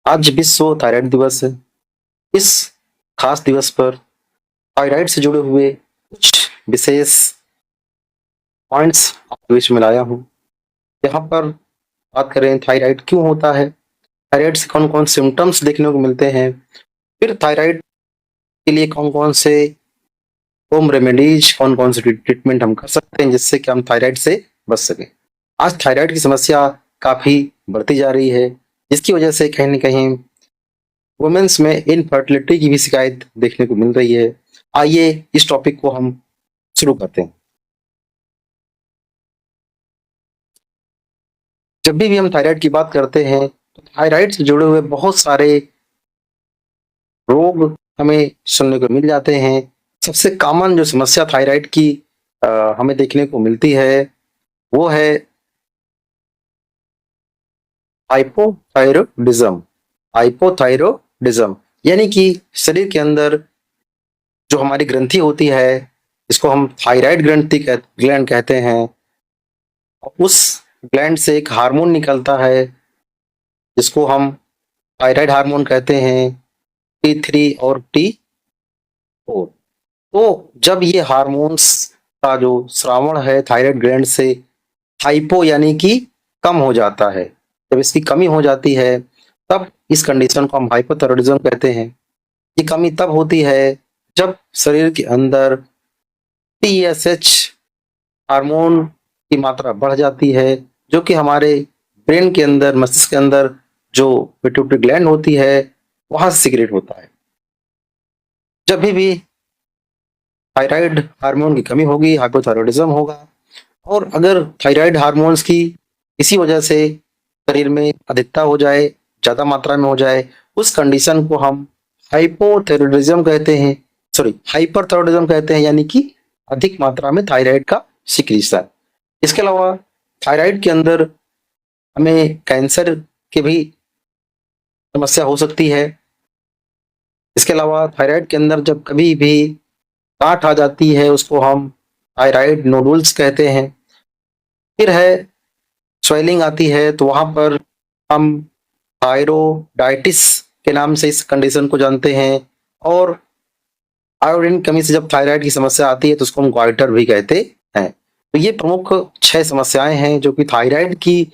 आज विश्व थायराइड दिवस है। इस खास दिवस पर थायराइड से जुड़े हुए कुछ विशेष पॉइंट्स आपके बीच में लाया हूँ। यहाँ पर बात करें थायराइड क्यों होता है, थायराइड से कौन कौन सिम्टम्स देखने को मिलते हैं, फिर थायराइड के लिए कौन कौन से होम रेमेडीज, कौन कौन से ट्रीटमेंट हम कर सकते हैं जिससे कि हम थायराइड से बच सकें। आज थायराइड की समस्या काफी बढ़ती जा रही है, जिसकी वजह से कहीं न कहीं वुमेन्स में इनफर्टिलिटी की भी शिकायत देखने को मिल रही है। आइए इस टॉपिक को हम शुरू करते हैं। जब भी हम थायराइड की बात करते हैं तो थायराइड से जुड़े हुए बहुत सारे रोग हमें सुनने को मिल जाते हैं। सबसे कॉमन जो समस्या थायराइड की हमें देखने को मिलती है वो है हाइपोथायरॉयडिज्म। हाइपोथायरॉयडिज्म यानी कि शरीर के अंदर जो हमारी ग्रंथि होती है, इसको हम थायराइड ग्लैंड कहते हैं। उस ग्लैंड से एक हार्मोन निकलता है जिसको हम थायराइड हार्मोन कहते हैं, T3 और T4। तो जब ये हार्मोन्स का जो श्रावण है थायराइड ग्लैंड से हाइपो यानी कि कम हो जाता है, जब इसकी कमी हो जाती है तब इस कंडीशन को हम हाइपोथायरॉयडिज्म कहते हैं। ये कमी तब होती है जब शरीर के अंदर TSH हार्मोन की मात्रा बढ़ जाती है, जो कि हमारे ब्रेन के अंदर, मस्तिष्क के अंदर जो पिट्यूटरी ग्लैंड होती है वहां से सिक्रेट होता है। जब भी थायराइड हार्मोन की कमी होगी, हाइपोथायरॉयडिज्म होगा। और अगर थायराइड हार्मोन्स की इसी वजह से शरीर में अधिकता हो जाए, ज्यादा मात्रा में हो जाए, उस कंडीशन को हम हाइपोथायरॉयडिज्म कहते हैं, सॉरी हाइपरथायरॉयडिज्म कहते हैं, यानी कि अधिक मात्रा में थायराइड का सिक्रीशन। इसके अलावा थायराइड के अंदर हमें कैंसर की भी समस्या हो सकती है। इसके अलावा थायराइड के अंदर जब कभी भी गांठ आ जाती है उसको हम थायराइड नोडुल्स कहते हैं। फिर है स्वेलिंग आती है तो वहां पर हम थायरोडाइटिस के नाम से इस कंडीशन को जानते हैं। और आयोडीन कमी से जब थायराइड की समस्या आती है तो उसको हम गॉइटर भी कहते हैं। तो ये प्रमुख 6 समस्याएं हैं जो कि थायराइड की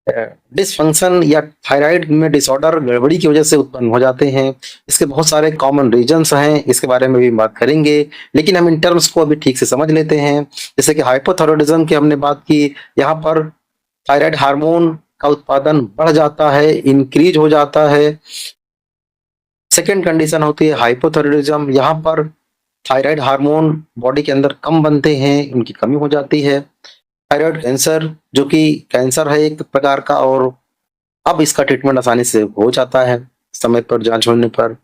डिसफंक्शन या थायराइड में डिसऑर्डर, गड़बड़ी की वजह से उत्पन्न हो जाते हैं। इसके बहुत सारे कॉमन रीजंस हैं, इसके बारे में भी बात करेंगे, लेकिन हम इन टर्म्स को अभी ठीक से समझ लेते हैं। जैसे कि हाइपोथायरॉयडिज्म की हमने बात की, यहाँ पर थायराइड हार्मोन का उत्पादन बढ़ जाता है, इंक्रीज हो जाता है। सेकेंड कंडीशन होती है हाइपोथायरॉयडिज्म, यहाँ पर थायराइड हार्मोन बॉडी के अंदर कम बनते हैं, उनकी कमी हो जाती है। थायराइड कैंसर, जो कि कैंसर है एक प्रकार का, और अब इसका ट्रीटमेंट आसानी से हो जाता है समय पर जांच होने पर।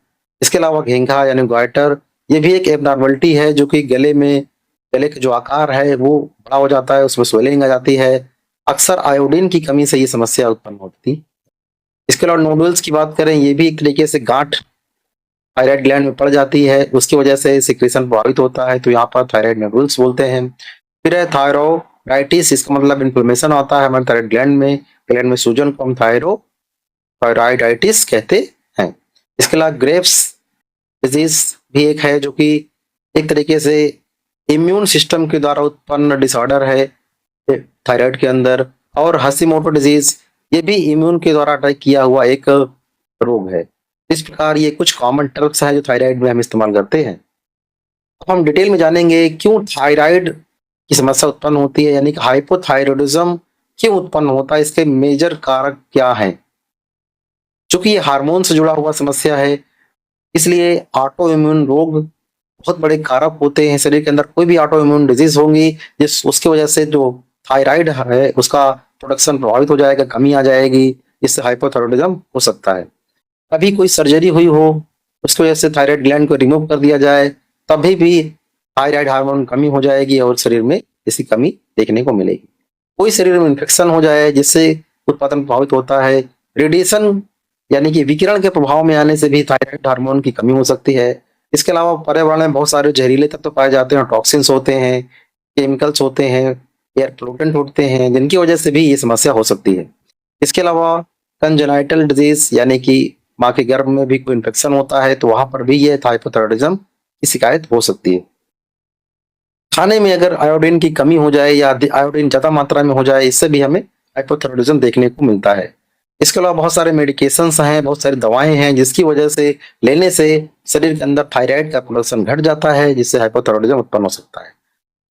इसके अलावा घेंघा यानी ग्वाइटर, ये भी एक एबनॉर्मलिटी है जो कि गले का जो आकार है वो बड़ा हो जाता है, उसमें स्वेलिंग आ जाती है। अक्सर आयोडीन की कमी से ये समस्या उत्पन्न होती। इसके अलावा नोडुल्स की बात करें, ये भी एक तरीके से गांठ थायराइड ग्लैंड में पड़ जाती है, उसकी वजह से सिक्रेशन प्रभावित होता है, तो यहाँ पर थायराइड नोडुल्स बोलते हैं। फिर है थायरोडाइटिस, इसका मतलब इन्फ्लेमेशन होता है हमारे थायराइड ग्लैंड में सूजन को हम थायराइडाइटिस कहते हैं। इसके अलावा ग्रेव्स डिजीज भी एक है जो कि एक तरीके से इम्यून सिस्टम के द्वारा उत्पन्न डिसऑर्डर है थायराइड के अंदर। और हशीमोटो डिजीज, ये भी इम्यून के द्वारा अटैक किया हुआ एक रोग है। इस प्रकार ये कुछ कॉमन टर्म्स हैं जो थायराइड में हम इस्तेमाल करते हैं। अब हम डिटेल में जानेंगे क्यों थायराइड की समस्या उत्पन्न होती है, यानी कि हाइपोथायरॉयडिज्म क्यों उत्पन्न होता है, इसके मेजर कारक क्या हैं। चूंकि ये हार्मोन से जुड़ा हुआ समस्या है, इसलिए ऑटो इम्यून रोग बहुत बड़े कारक होते हैं। शरीर के अंदर कोई भी ऑटो इम्यून डिजीज होंगी जिस उसकी वजह से जो थायराइड है उसका प्रोडक्शन प्रभावित हो जाएगा, कमी आ जाएगी, इससे हाइपोथायरॉयडिज्म हो सकता है। कभी कोई सर्जरी हुई हो, उसकी वजह से थायराइड ग्लैंड को रिमूव कर दिया जाए, तभी भी थायराइड हार्मोन कमी हो जाएगी और शरीर में इसकी कमी देखने को मिलेगी। कोई शरीर में इन्फेक्शन हो जाए जिससे उत्पादन प्रभावित होता है। रेडिएशन यानी कि विकिरण के प्रभाव में आने से भी थायराइड हार्मोन की कमी हो सकती है। इसके अलावा पर्यावरण में बहुत सारे जहरीले तत्व पाए जाते हैं, टॉक्सिन्स होते हैं, केमिकल्स होते हैं, एयर पोल्यूटेंट होते हैं, जिनकी वजह से भी ये समस्या हो सकती है। इसके अलावा कंजेनाइटल डिजीज यानी कि माँ के गर्भ में भी कोई इन्फेक्शन होता है तो वहां पर भी ये हाइपोथायरॉयडिज्म की शिकायत हो सकती है। खाने में अगर आयोडीन की कमी हो जाए या आयोडीन ज्यादा मात्रा में हो जाए, इससे भी हमें हाइपोथायरॉयडिज्म देखने को मिलता है। इसके अलावा बहुत सारे मेडिकेशंस हैं, बहुत सारी दवाएं हैं जिसकी वजह से लेने से शरीर के अंदर थायराइड का प्रोडक्शन घट जाता है, जिससे हाइपोथायरॉयडिज्म उत्पन्न हो सकता है।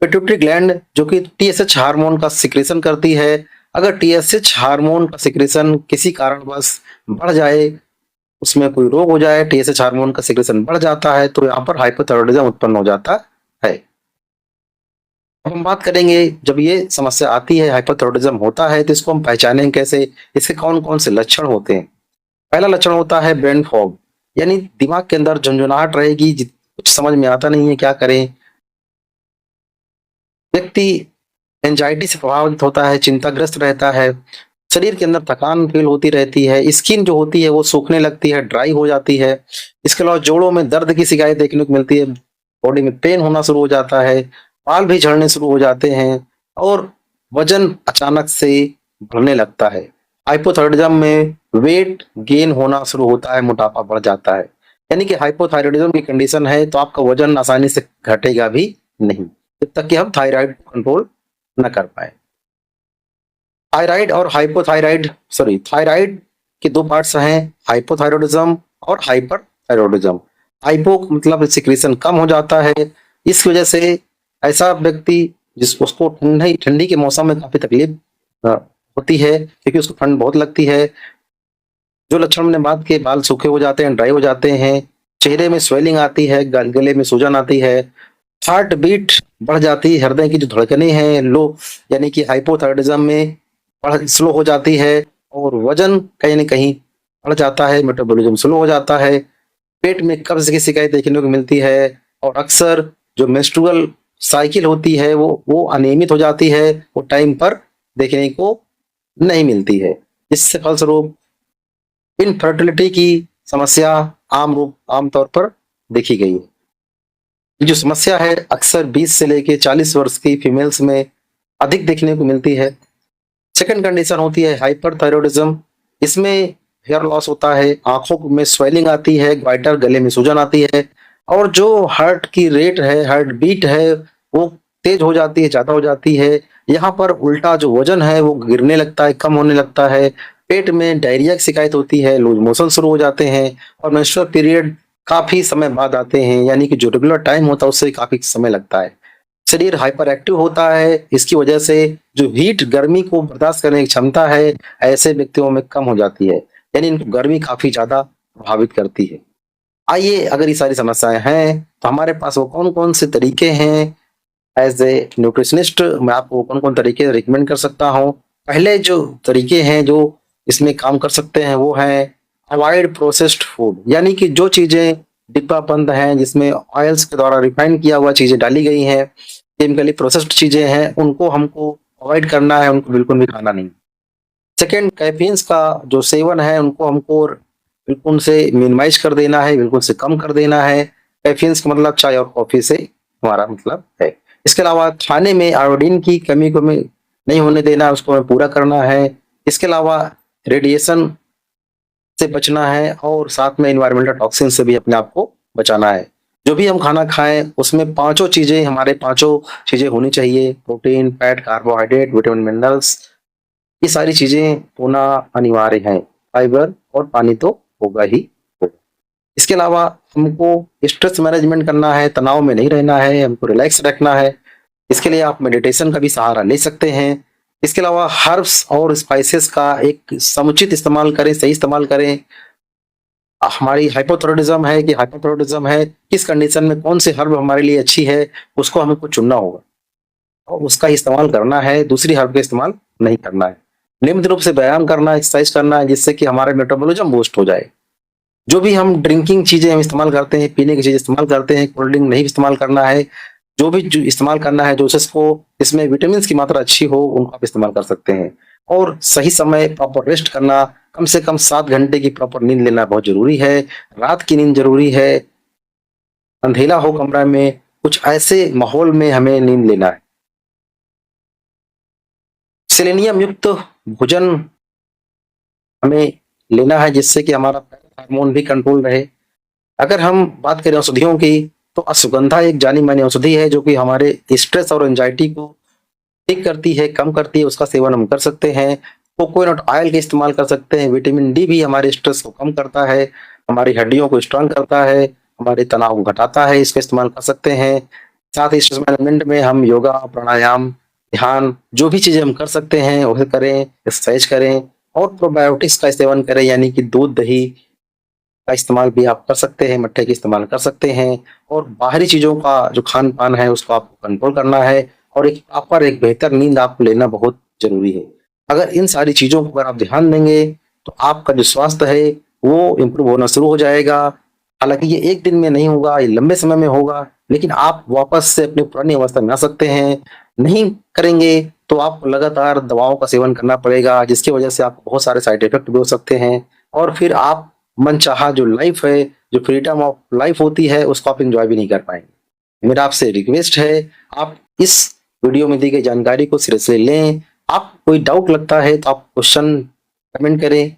पिट्यूटरी ग्लैंड जो कि टीएसएच हार्मोन का सिक्रेशन करती है, अगर टीएसएच हार्मोन का सिक्रेशन किसी कारणवश बढ़ जाए, उसमें कोई रोग हो जाए, टीएसएच हार्मोन का सिक्रेशन बढ़ जाता है तो यहाँ पर हाइपोथायरॉयडिज्म उत्पन्न हो जाता है। अब हम बात करेंगे, जब ये समस्या आती है, हाइपोथायरॉयडिज्म होता है, तो इसको हम पहचानें कैसे, इसके कौन कौन से लक्षण होते हैं। पहला लक्षण होता है ब्रेन फॉग, यानी दिमाग के अंदर झुंझुनाहट रहेगी, कुछ समझ में आता नहीं है क्या करें। व्यक्ति एंजाइटी से प्रभावित होता है, चिंताग्रस्त रहता है, शरीर के अंदर थकान फील होती रहती है, स्किन जो होती है वो सूखने लगती है, ड्राई हो जाती है। इसके अलावा जोड़ों में दर्द की शिकायत देखने को मिलती है, बॉडी में पेन होना शुरू हो जाता है, बाल भी झड़ने शुरू हो जाते हैं और वजन अचानक से बढ़ने लगता है। हाइपोथायरॉयडिज्म में वेट गेन होना शुरू होता है, मोटापा बढ़ जाता है। यानी कि हाइपोथायरॉयडिज्म की कंडीशन है तो आपका वजन आसानी से घटेगा भी नहीं, जब तक कि हम थायराइड कंट्रोल न कर पाए। थायराइड और थायराइड के दो पार्ट्स हैं, हाइपोथायरॉयडिज्म और हाइपरथायरॉयडिज्म। हाइपो मतलब सिक्रीशन कम हो जाता है, इस वजह से ऐसा व्यक्ति जिस उसको ठंडी ठंडी के मौसम में काफी तकलीफ होती है, क्योंकि उसको ठंड बहुत लगती है। जो लक्षण मैंने बात किए, बाल सूखे हो जाते हैं, ड्राई हो जाते हैं, चेहरे में स्वेलिंग आती है, गले में सूजन आती है, हार्ट बीट बढ़ जाती है, हृदय की जो धड़कनें हैं लो, यानी कि हाइपोथायरॉयडिज्म में स्लो हो जाती है, और वजन कहीं ना कहीं बढ़ जाता है, मेटाबॉलिज्म स्लो हो जाता है, पेट में कब्ज की शिकायत देखने को मिलती है, और अक्सर जो मेंस्ट्रुअल साइकिल होती है वो अनियमित हो जाती है, वो टाइम पर देखने को नहीं मिलती है। इससे फलस्वरूप इनफर्टिलिटी की समस्या आमतौर पर देखी गई है। ये जो समस्या है अक्सर 20 से लेके 40 वर्ष की फीमेल्स में अधिक देखने को मिलती है। सेकंड कंडीशन होती है हाइपरथायरॉयडिज्म, इसमें हेयर लॉस होता है, आंखों में स्वेलिंग आती है, ग्वाइटर, गले में सूजन आती है, और जो हार्ट की रेट है, हार्ट बीट है, वो तेज हो जाती है, ज्यादा हो जाती है। यहाँ पर उल्टा जो वजन है वो गिरने लगता है, कम होने लगता है, पेट में डायरिया की शिकायत होती है, लूज मोशन शुरू हो जाते हैं, और मेंस्ट्रुअल पीरियड काफी समय बाद आते हैं, यानी कि जो रेगुलर टाइम होता है उससे काफी समय लगता है। शरीर हाइपर एक्टिव होता है, इसकी वजह से जो हीट गर्मी को बर्दाश्त करने की क्षमता है ऐसे व्यक्तियों में कम हो जाती है, यानी इनको गर्मी काफी ज्यादा प्रभावित करती है। आइए, अगर ये सारी समस्याएं हैं तो हमारे पास वो कौन कौन से तरीके हैं, एज ए न्यूट्रिशनिस्ट मैं आपको कौन कौन तरीके रिकमेंड कर सकता हूँ। पहले जो तरीके हैं जो इसमें काम कर सकते हैं वो है अवॉइड प्रोसेस्ड फूड, यानी कि जो चीजें डिब्बा बंद हैं, जिसमें ऑयल्स के द्वारा रिफाइन किया हुआ चीजें डाली गई हैं, केमिकली प्रोसेस्ड चीजें हैं, उनको हमको अवॉइड करना है, उनको बिल्कुल भी खाना नहीं। सेकेंड, कैफीन्स का जो सेवन है उनको हमको बिल्कुल से मिनिमाइज कर देना है, बिल्कुल से कम कर देना है। कैफीन्स का मतलब चाय और कॉफी से हमारा मतलब है। इसके अलावा खाने में आयोडीन की कमी को नहीं होने देना, उसको हमें पूरा करना है। इसके अलावा रेडिएशन से बचना है, और साथ में इन्वायरमेंटल टॉक्सिन से भी अपने आप को बचाना है। जो भी हम खाना खाएं उसमें पांचों चीजें, हमारे पांचों चीजें होनी चाहिए, protein, fat, carbohydrate, vitamin, minerals, ये सारी चीजें होना अनिवार्य है। फाइबर और पानी तो होगा ही होगा। इसके अलावा हमको स्ट्रेस मैनेजमेंट करना है, तनाव में नहीं रहना है, हमको रिलैक्स रखना है। इसके लिए आप मेडिटेशन का भी सहारा ले सकते हैं। इसके अलावा हर्ब्स और स्पाइसेस का एक समुचित इस्तेमाल करें, सही इस्तेमाल करें। हमारी हाइपोथायरॉयडिज्म है, किस कंडीशन में कौन सी हर्ब हमारे लिए अच्छी है, उसको हमको चुनना होगा और उसका इस्तेमाल करना है, दूसरी हर्ब का इस्तेमाल नहीं करना है। नियमित रूप से व्यायाम करना, एक्सरसाइज करना है, जिससे कि हमारा मेटाबॉलिज्म बूस्ट हो जाए। जो भी हम ड्रिंकिंग चीजें हम इस्तेमाल करते हैं, पीने की चीजें इस्तेमाल करते हैं, कोल्ड ड्रिंक नहीं इस्तेमाल करना है। जो भी जो इस्तेमाल करना है, जूसेस को, इसमें विटामिन की मात्रा अच्छी हो, उनको आप इस्तेमाल कर सकते हैं। और सही समय प्रॉपर रेस्ट करना, कम से कम 7 घंटे की प्रॉपर नींद लेना बहुत जरूरी है। रात की नींद जरूरी है, अंधेला हो कमरा में, कुछ ऐसे माहौल में हमें नींद लेना है। सेलेनियम युक्त भोजन हमें लेना है जिससे कि हमारा हार्मोन भी कंट्रोल रहे। अगर हम बात करें औषधियों की, तो अश्वगंधा एक जानी मानी औषधि है जो कि हमारे स्ट्रेस और एंजाइटी को ठीक करती है, कम करती है। उसका सेवन हम कर सकते हैं। कोकोनट ऑयल का इस्तेमाल कर सकते हैं। विटामिन डी भी हमारे स्ट्रेस को कम करता है, हमारी हड्डियों को स्ट्रांग करता है, हमारे तनाव को घटाता है। इसका इस्तेमाल कर सकते हैं। साथ ही स्ट्रेस मैनेजमेंट में हम योगा, प्राणायाम, ध्यान, जो भी चीजें हम कर सकते हैं उसे करें, एक्सरसाइज करें और प्रोबायोटिक्स का सेवन करें, यानी कि दूध, दही का इस्तेमाल भी आप कर सकते हैं, मट्ठे का इस्तेमाल कर सकते हैं। और बाहरी चीज़ों का जो खान-पान है उसको आपको कंट्रोल करना है और एक प्रॉपर एक बेहतर नींद आपको लेना बहुत ज़रूरी है। अगर इन सारी चीज़ों को अगर आप ध्यान देंगे, तो आपका जो स्वास्थ्य है वो इम्प्रूव होना शुरू हो जाएगा। हालाँकि ये एक दिन में नहीं होगा, ये लंबे समय में होगा, लेकिन आप वापस से अपनी पुरानी अवस्था में आ सकते हैं। नहीं करेंगे तो आपको लगातार दवाओं का सेवन करना पड़ेगा, जिसकी वजह से आपको बहुत सारे साइड इफ़ेक्ट भी हो सकते हैं और फिर आप मनचाहा जो लाइफ है, जो फ्रीडम ऑफ लाइफ होती है, उसको आप एन्जॉय भी नहीं कर पाएँगे। मेरा आपसे रिक्वेस्ट है, आप इस वीडियो में दी गई जानकारी को सीरियसली लें। आप कोई डाउट लगता है तो आप क्वेश्चन कमेंट करें,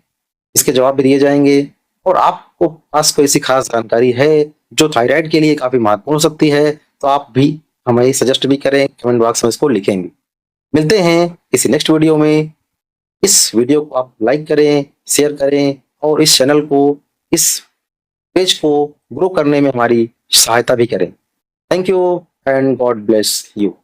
इसके जवाब भी दिए जाएँगे। और आपको पास कोई ऐसी खास जानकारी है जो थायराइड के लिए काफ़ी महत्वपूर्ण हो सकती है, तो आप भी हमें सजेस्ट भी करें, कमेंट बॉक्स में इसको लिखेंगे। मिलते हैं किसी नेक्स्ट वीडियो में। इस वीडियो को आप लाइक करें, शेयर करें और इस चैनल को, इस पेज को ग्रो करने में हमारी सहायता भी करें। Thank you and God bless you.